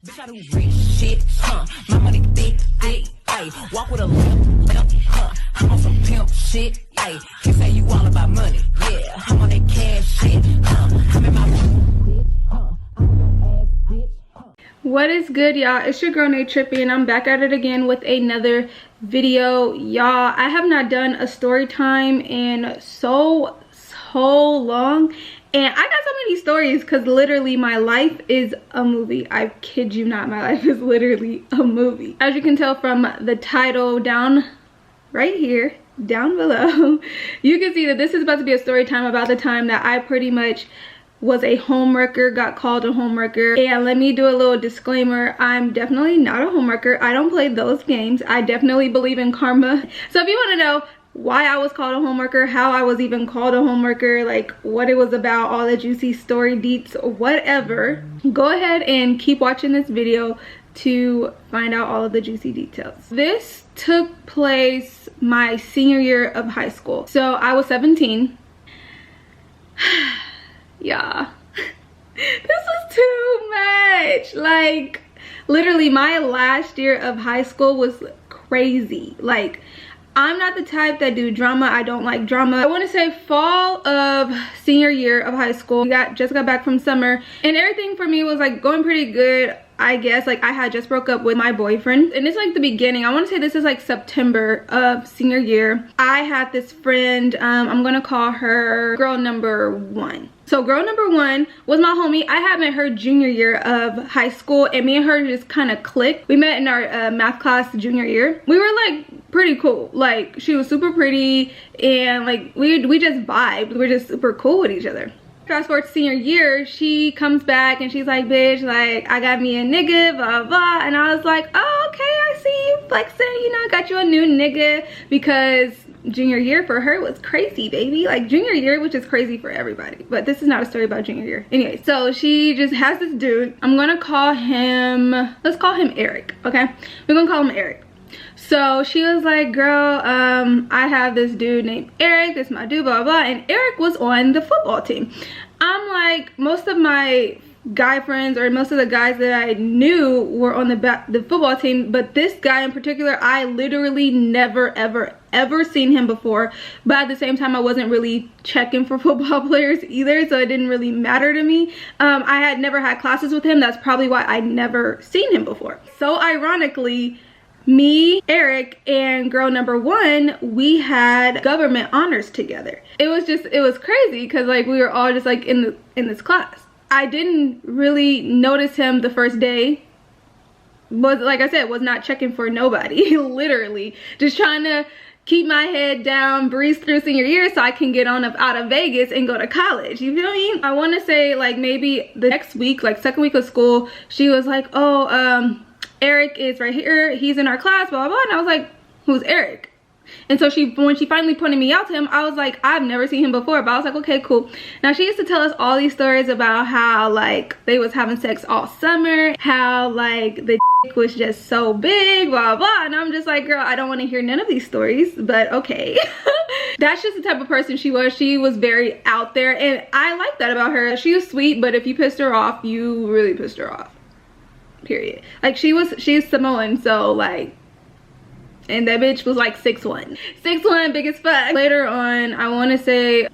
Bitch, I do rich shit, my money thick, ayy. Walk with a limp, I'm on some pimp shit, ayy. Can't say you all about money, yeah. I'm on that cash shit, I'm in my What is good, y'all? It's your girl Nate Trippy, and I'm back at it again with another video. Y'all, I have not done a story time in so long, and I got so many stories because literally my life is a movie. I kid you not, my life is literally a movie. As you can tell from the title down right here, down below, you can see that this is about to be a story time about the time that I pretty much was a homewrecker, got called a homewrecker. And let me do a little disclaimer, I'm definitely not a homewrecker. I don't play those games. I definitely believe in karma. So if you want to know why I was called a homewrecker, how I was even called a homewrecker, like what it was about, all the juicy story deets, whatever, go ahead and keep watching this video to find out all of the juicy details. This took place my senior year of high school. So I was 17. Yeah, this was too much. Like, literally my last year of high school was crazy. Like, I'm not the type that do drama. I don't like drama. I want to say fall of senior year of high school. Just got back from summer, and everything for me was like going pretty good, I guess. Like, I had just broke up with my boyfriend, and it's like the beginning. I want to say this is like September of senior year. I had this friend, I'm gonna call her girl number one. So girl number one was my homie. I had met her junior year of high school, and me and her just kind of clicked. We met in our math class junior year. We were like pretty cool. Like, she was super pretty, and like we just vibed. We were just super cool with each other. Fast forward to senior year, she comes back and she's like, bitch, like, I got me a nigga, blah, blah. And I was like, oh, okay, I see you flexing, you know, got you a new nigga. Because junior year for her was crazy, baby. Like, junior year, which is crazy for everybody. But this is not a story about junior year. Anyway, so she just has this dude. I'm gonna call him, let's call him Eric, okay? We're gonna call him Eric. So she was like, girl, I have this dude named Eric, this is my dude, blah, blah, and Eric was on the football team. I'm like, most of my guy friends, or most of the guys that I knew, were on the football team, but this guy in particular, I literally never, ever seen him before. But at the same time, I wasn't really checking for football players either, so it didn't really matter to me. I had never had classes with him. That's probably why I'd never seen him before. So ironically, me, Eric, and girl number one, we had government honors together. It was crazy because like we were all just like in this class. I didn't really notice him the first day. Was, like I said, was not checking for nobody. Literally just trying to keep my head down, breeze through senior year so I can get on up out of Vegas and go to college. You feel me? I want to say like maybe the next week, like second week of school, she was like, oh, Eric is right here, he's in our class, blah, blah, blah. And I was like, who's Eric? And so when she finally pointed me out to him, I was like, I've never seen him before, but I was like, okay, cool. Now she used to tell us all these stories about how like they was having sex all summer, how like the dick was just so big, blah, blah. And I'm just like, girl, I don't want to hear none of these stories, but okay. That's just the type of person she was. She was very out there, and I like that about her. She was sweet, but if you pissed her off, you really pissed her off. Period. Like, she's Samoan, so like, and that bitch was like 6'1", big as fuck. Later on, I want to say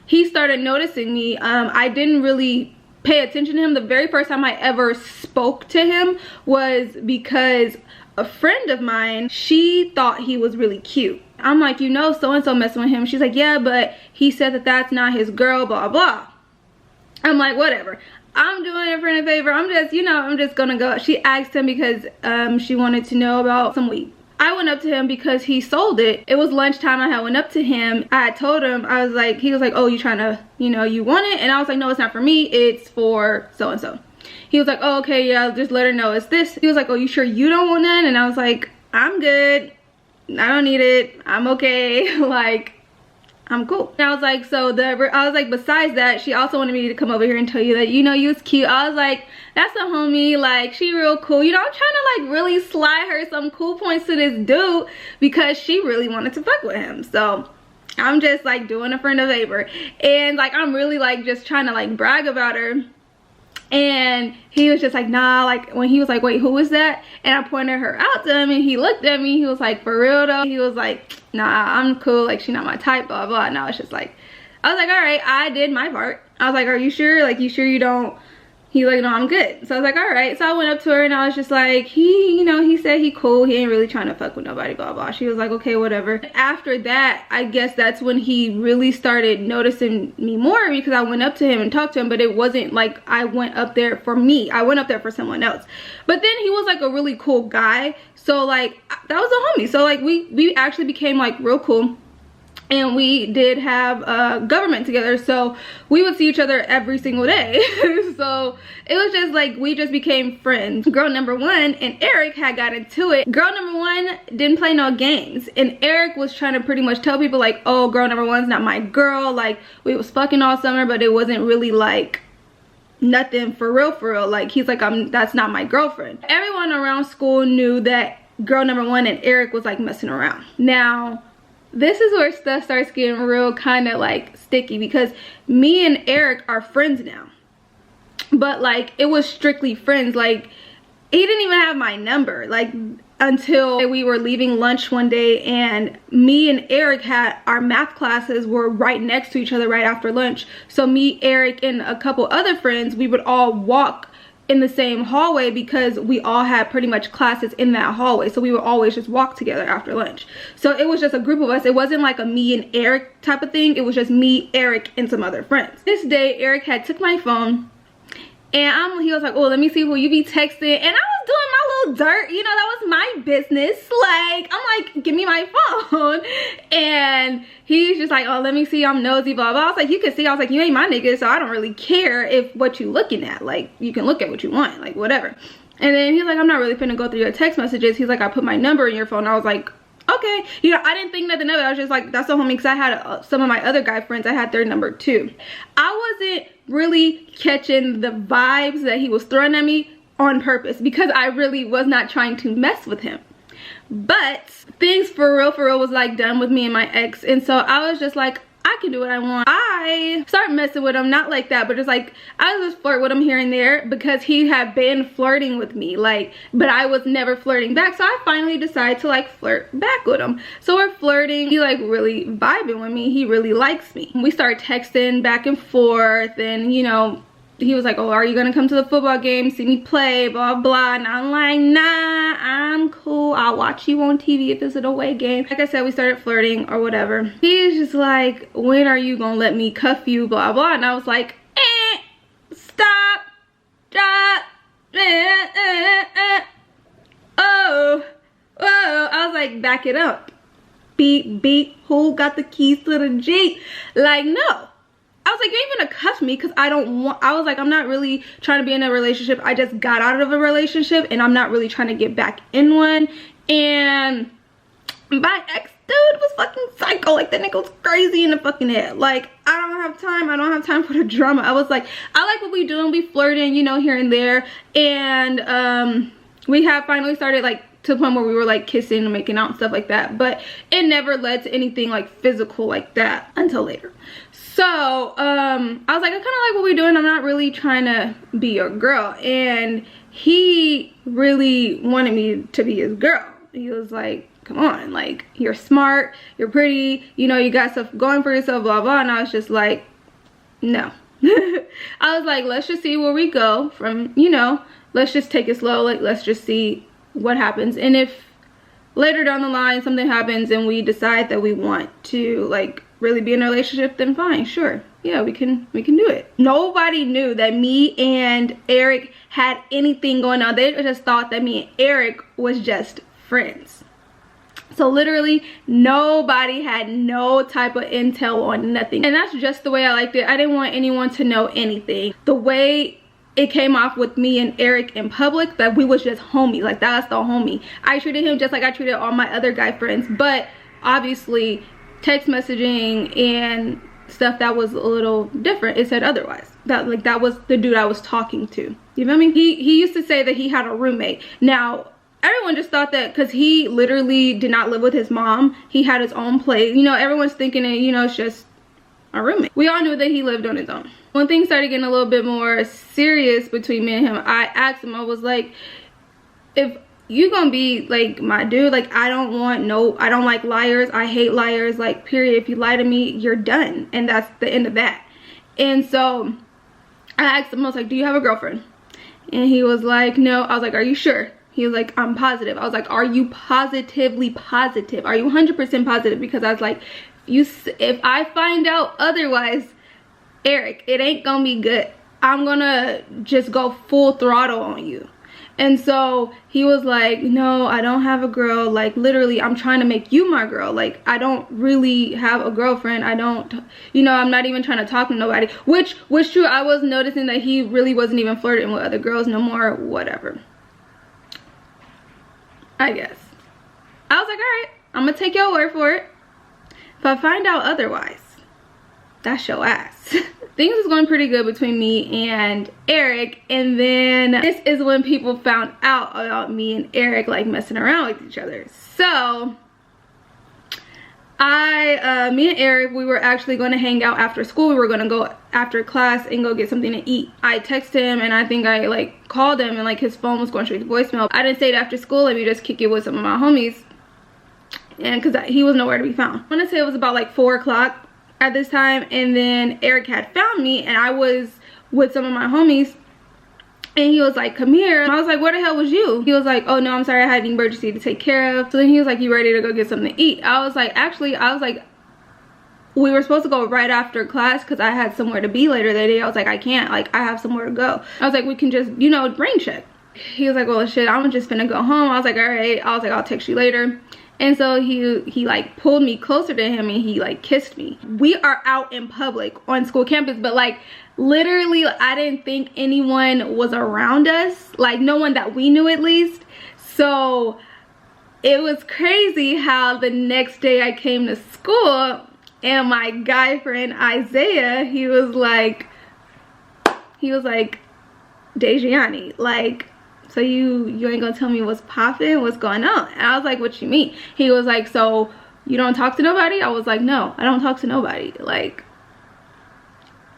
he started noticing me. I didn't really pay attention to him. The very first time I ever spoke to him was because a friend of mine, she thought he was really cute. I'm like, you know, so and so messing with him. She's like, yeah, but he said that that's not his girl, blah, blah. I'm like, whatever. I'm doing a friend a favor. I'm just, you know, I'm just gonna go. She asked him because she wanted to know about some weed. I went up to him because he sold it. It was lunchtime. I had went up to him. I had told him, I was like, he was like, oh, you trying to, you know, you want it? And I was like, no, it's not for me. It's for so-and-so. He was like, oh, okay, yeah, just let her know it's this. He was like, oh, you sure you don't want none? And I was like, I'm good. I don't need it. I'm okay. Like, I'm cool. And I was like, I was like, besides that, she also wanted me to come over here and tell you that, you know, you was cute. I was like, that's a homie, like, she real cool. You know, I'm trying to like really slide her some cool points to this dude because she really wanted to fuck with him. So I'm just like doing a friend a favor, and like I'm really like just trying to like brag about her. And he was just like, nah, like when he was like, wait, who is that? And I pointed her out to him and he looked at me. He was like, for real though? He was like, nah, I'm cool. Like, she's not my type, blah, blah. And I was just like, all right, I did my part. I was like, are you sure? Like, you sure you don't? He's like, no, I'm good. So I was like, all right. So I went up to her and I was just like, he said he cool. He ain't really trying to fuck with nobody, blah, blah. She was like, okay, whatever. After that, I guess that's when he really started noticing me more, because I went up to him and talked to him, but it wasn't like I went up there for me. I went up there for someone else. But then he was like a really cool guy. So like, that was a homie. So like, we actually became like real cool. And we did have government together, so we would see each other every single day. So it was just like, we just became friends. Girl number one and Eric had got into it. Girl number one didn't play no games, and Eric was trying to pretty much tell people like, oh, girl number one's not my girl. Like, we was fucking all summer, but it wasn't really like nothing for real. Like, he's like, that's not my girlfriend. Everyone around school knew that girl number one and Eric was like messing around. Now, this is where stuff starts getting real kind of like sticky, because me and Eric are friends now. But like, it was strictly friends. Like, he didn't even have my number, like, until we were leaving lunch one day, and me and Eric had our math classes were right next to each other right after lunch. So me, Eric, and a couple other friends, we would all walk in the same hallway, because we all had pretty much classes in that hallway. So we would always just walk together after lunch. So it was just a group of us. It wasn't like a me and Eric type of thing. It was just me, Eric, and some other friends. This day, Eric had took my phone, and he was like, oh, let me see who you be texting. And I was doing my little dirt, you know, that was my business. Like, I'm like, give me my phone. And he's just like, oh, let me see, I'm nosy, blah, blah. I was like, you can see. I was like, you ain't my nigga, so I don't really care if what you looking at. Like, you can look at what you want, like, whatever. And then he's like, I'm not really finna go through your text messages. He's like, I put my number in your phone. I was like, okay. You know, I didn't think nothing of it. I was just like, that's so homie, because I had some of my other guy friends, I had their number too. I wasn't really catching the vibes that he was throwing at me on purpose, because I really was not trying to mess with him. But things for real was like done with me and my ex, and so I was just like, I can do what I want. I started messing with him, not like that, but just like, I was just flirt with him here and there, because he had been flirting with me, like, but I was never flirting back. So I finally decided to like flirt back with him. So we're flirting, he like really vibing with me, he really likes me. We start texting back and forth, and you know, he was like, oh, are you gonna come to the football game, see me play, blah blah. And I'm like, nah, I'm cool, I'll watch you on TV if it's an away game. Like I said, we started flirting or whatever. He's just like, when are you gonna let me cuff you, blah blah. And I was like, stop, drop, oh, I was like, back it up, beep beep, who got the keys to the Jeep? Like, no. I was like, you ain't gonna cuff me, because I don't want, I was like, I'm not really trying to be in a relationship. I just got out of a relationship, and I'm not really trying to get back in one. And my ex dude was fucking psycho. Like, that nigga was crazy in the fucking head. Like, I don't have time for the drama. I was like, I like what we doing, we flirting, you know, here and there. And we have finally started like to the point where we were like kissing and making out and stuff like that, but it never led to anything like physical like that until later. So I was like, I kind of like what we're doing, I'm not really trying to be your girl. And he really wanted me to be his girl. He was like, come on, like, you're smart, you're pretty, you know, you got stuff going for yourself, blah blah. And I was just like, no. I was like, let's just see where we go from, you know, let's just take it slow, like, let's just see what happens. And if later down the line something happens and we decide that we want to like really be in a relationship, then fine, sure, yeah, we can do it. Nobody knew that me and Eric had anything going on. They just thought that me and Eric was just friends. So literally nobody had no type of intel on nothing, and that's just the way I liked it. I didn't want anyone to know anything. The way it came off with me and Eric in public, that we was just homie, like that's the homie. I treated him just like I treated all my other guy friends, but obviously text messaging and stuff, that was a little different. It said otherwise. That was the dude I was talking to. You feel me? He used to say that he had a roommate. Now everyone just thought that because he literally did not live with his mom, he had his own place. You know, everyone's thinking it, you know, it's just our roommate. We all knew that he lived on his own. When things started getting a little bit more serious between me and him, I asked him, I was like, if you gonna be like my dude, like I don't like liars. I hate liars, like period. If you lie to me, you're done, and that's the end of that. And so I asked him, I was like, do you have a girlfriend? And he was like, no. I was like, are you sure? He was like, I'm positive. I was like, are you positively positive? Are you 100% positive? Because I was like, if I find out otherwise, Eric, it ain't gonna be good. I'm gonna just go full throttle on you. And so he was like, no, I don't have a girl. Like literally, I'm trying to make you my girl. Like I don't really have a girlfriend. I don't, you know, I'm not even trying to talk to nobody. Which was true. I was noticing that he really wasn't even flirting with other girls no more. Whatever, I guess. I was like, all right, I'm gonna take your word for it. If I find out otherwise, that's your ass. Things was going pretty good between me and Eric, and then this is when people found out about me and Eric like messing around with each other. So me and Eric, we were actually going to hang out after school. We were going to go after class and go get something to eat. I texted him, and I think I like called him, and like his phone was going straight to voicemail. I didn't say it after school. Let me just kick it with some of my homies, and because he was nowhere to be found. I want to say it was about like 4 o'clock at this time, and then Eric had found me, and I was with some of my homies, and he was like, come here. And I was like, where the hell was you? He was like, oh no, I'm sorry, I had an emergency to take care of. So then he was like, you ready to go get something to eat? I was like, actually, we were supposed to go right after class because I had somewhere to be later that day. I was like, I can't, like I have somewhere to go. I was like, we can just, you know, rain check. He was like, well shit, I'm just finna go home. I was like, all right. I was like, I'll text you later. And so he like pulled me closer to him, and he like kissed me. We are out in public on school campus, but like literally I didn't think anyone was around us, like no one that we knew at least. So it was crazy how the next day I came to school, and my guy friend Isaiah, he was like Dejiani, like, so you ain't gonna tell me what's poppin', what's going on? And I was like, what you mean? He was like, so you don't talk to nobody? I was like, no, I don't talk to nobody, like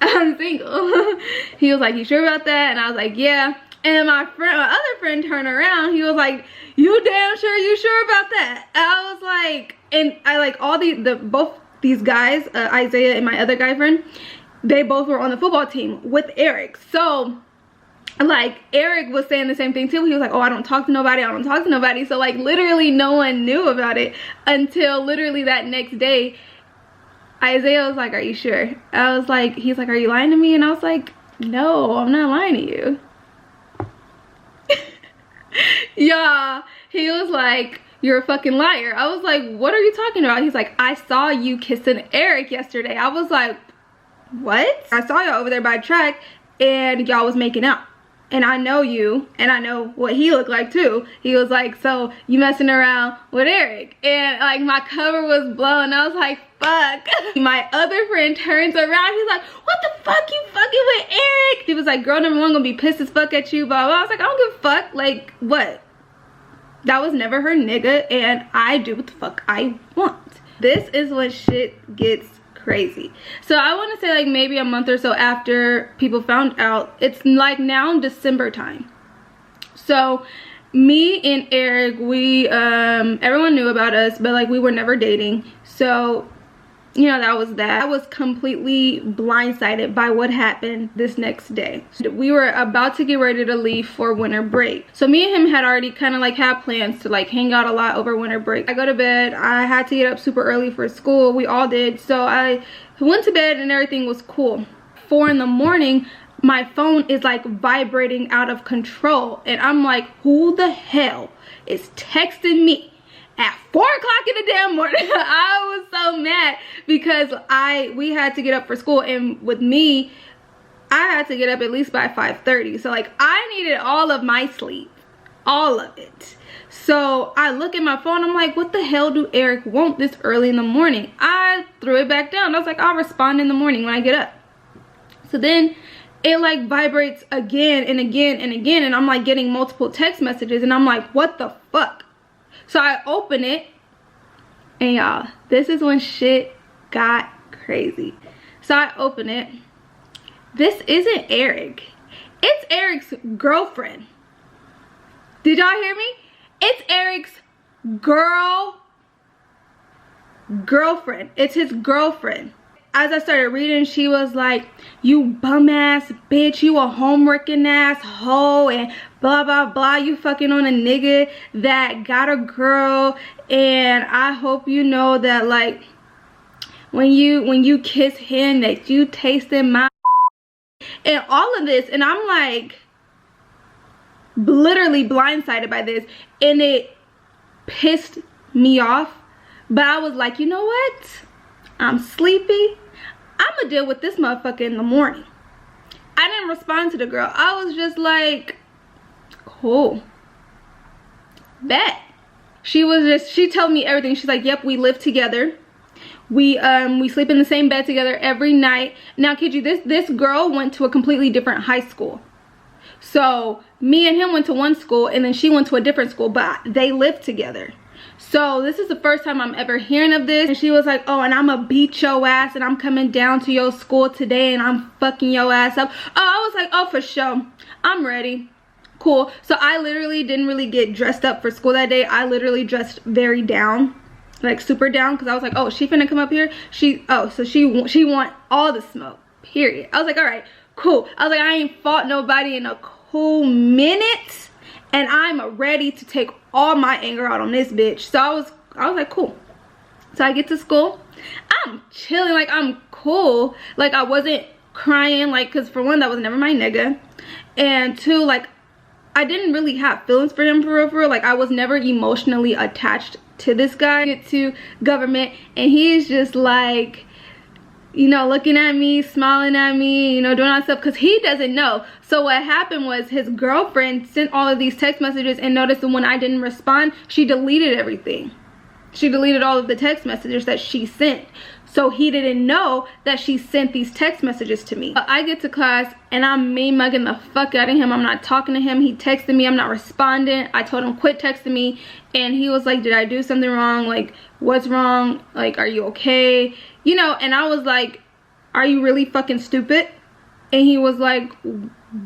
I'm single. He was like, you sure about that? And I was like, yeah. And my other friend turned around, he was like, you damn sure you sure about that? And I was like, and I like all both these guys, Isaiah and my other guy friend, they both were on the football team with Eric. So like Eric was saying the same thing too. He was like, oh, I don't talk to nobody, I don't talk to nobody. So like literally no one knew about it until literally that next day. Isaiah was like, are you sure? I was like, he's like, are you lying to me? And I was like, no, I'm not lying to you. Yeah, he was like, you're a fucking liar. I was like, what are you talking about? He's like, I saw you kissing Eric yesterday. I was like, what? I saw y'all over there by the track, and y'all was making out. And I know you, and I know what he looked like too. He was like, so you messing around with Eric? And like my cover was blown. I was like, fuck. My other friend turns around, he's like, what the fuck, you fucking with Eric? He was like, girl number one gonna be pissed as fuck at you, blah, blah. I was like, I don't give a fuck. Like, what? That was never her nigga, and I do what the fuck I want. This is when shit gets crazy. So I want to say like maybe a month or so after people found out, it's like now December time. So me and Eric, we everyone knew about us, but like we were never dating. So you know, that was that. I was completely blindsided by what happened this next day. We were about to get ready to leave for winter break. So me and him had already kind of like had plans to like hang out a lot over winter break. I go to bed. I had to get up super early for school. We all did. So I went to bed and everything was cool. 4 in the morning, my phone is like vibrating out of control. And I'm like, who the hell is texting me at 4 o'clock in the damn morning? I was so mad because we had to get up for school, and with me, I had to get up at least by 5:30. So like I needed all of my sleep, all of it. So I look at my phone, I'm like, what the hell do Eric want this early in the morning? I threw it back down. I was like, I'll respond in the morning when I get up. So then it like vibrates again and again and again, and I'm like getting multiple text messages, and I'm like, what the fuck? So I open it, and y'all, this is when shit got crazy. So I open it. This isn't Eric. It's Eric's girlfriend. Did y'all hear me? It's Eric's girlfriend. It's his girlfriend. As I started reading, she was like, you bum ass bitch, you a homewrecking ass hoe, and blah blah blah, you fucking on a nigga that got a girl, and I hope you know that, like, when you kiss him, that you tasting my and all of this. And I'm like literally blindsided by this, and it pissed me off. But I was like, you know what, I'm sleepy, I'm gonna deal with this motherfucker in the morning. I didn't respond to the girl. I was just like, cool, bet. She told me everything. She's like, yep, we live together, we sleep in the same bed together every night. Now, kid you, this girl went to a completely different high school. So me and him went to one school, and then she went to a different school, but they lived together. So this is the first time I'm ever hearing of this. And she was like, oh, and I'm gonna beat your ass, and I'm coming down to your school today, and I'm fucking your ass up. Oh, I was like, oh, for sure, I'm ready, cool. So I literally didn't really get dressed up for school that day. I literally dressed very down, like super down, because I was like, oh, she finna come up here, she want all the smoke, period. I was like, all right, cool. I was like, I ain't fought nobody in a cool minute, and I'm ready to take all my anger out on this bitch. So I was like, cool. So I get to school, I'm chilling, like I'm cool, like I wasn't crying, like, because for one, that was never my nigga, and two, like, I didn't really have feelings for him, for real. Like, I was never emotionally attached to this guy. Get to government, and he's just like, you know, looking at me, smiling at me, you know, doing all that stuff, because he doesn't know. So what happened was, his girlfriend sent all of these text messages, and noticed that when I didn't respond, she deleted everything. She deleted all of the text messages that she sent. So he didn't know that she sent these text messages to me. I get to class, and I'm mean mugging the fuck out of him. I'm not talking to him. He texted me, I'm not responding. I told him quit texting me, and he was like, did I do something wrong? Like, what's wrong? Like, are you okay? You know, and I was like, are you really fucking stupid? And he was like,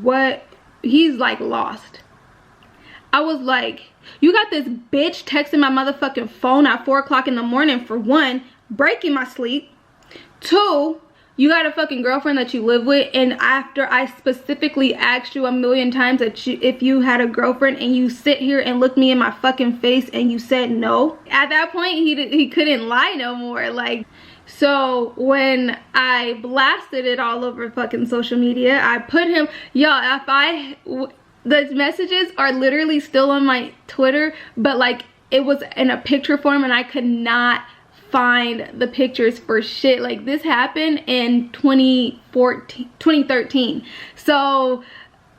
what? He's like lost. I was like, you got this bitch texting my motherfucking phone at 4 o'clock in the morning, for one, breaking my sleep. Two, you got a fucking girlfriend that you live with, and after I specifically asked you a million times that if you had a girlfriend, and you sit here and look me in my fucking face and you said no. At that point, he couldn't lie no more. Like, so when I blasted it all over fucking social media, I put him, y'all, the messages are literally still on my Twitter, but like it was in a picture form, and I could not find the pictures for shit. Like, this happened in 2013. So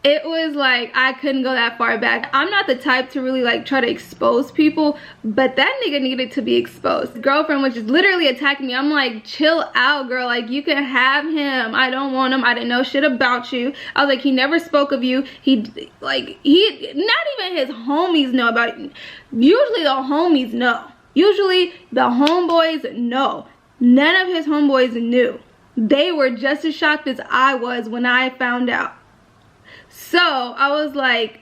it was like, I couldn't go that far back. I'm not the type to really like try to expose people, but that nigga needed to be exposed. His girlfriend was just literally attacking me. I'm like, chill out, girl. Like, you can have him. I don't want him. I didn't know shit about you. I was like, he never spoke of you. He not even his homies know about it. Usually the homies know. Usually the homeboys know. None of his homeboys knew. They were just as shocked as I was when I found out. So I was like,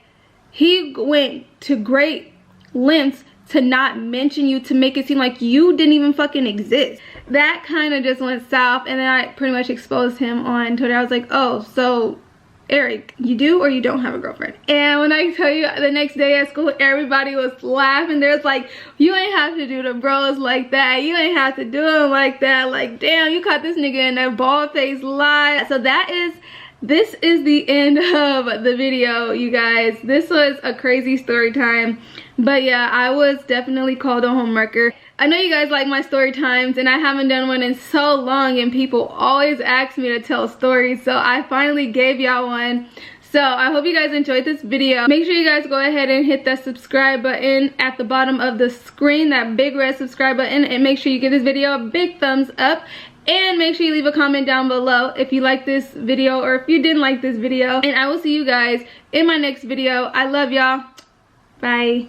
he went to great lengths to not mention you, to make it seem like you didn't even fucking exist. That kind of just went south, and then I pretty much exposed him on Twitter. I was like, oh, so Eric, you do or you don't have a girlfriend? And when I tell you, the next day at school, everybody was laughing. There's like, you ain't have to do the bros like that. You ain't have to do them like that. Like, damn, you caught this nigga in that bald face lie. So this is the end of the video, you guys. This was a crazy story time. But yeah, I was definitely called a homewrecker. I know you guys like my story times, and I haven't done one in so long, and people always ask me to tell stories, so I finally gave y'all one. So I hope you guys enjoyed this video. Make sure you guys go ahead and hit that subscribe button at the bottom of the screen, that big red subscribe button, and make sure you give this video a big thumbs up. And make sure you leave a comment down below if you like this video or if you didn't like this video. And I will see you guys in my next video. I love y'all. Bye.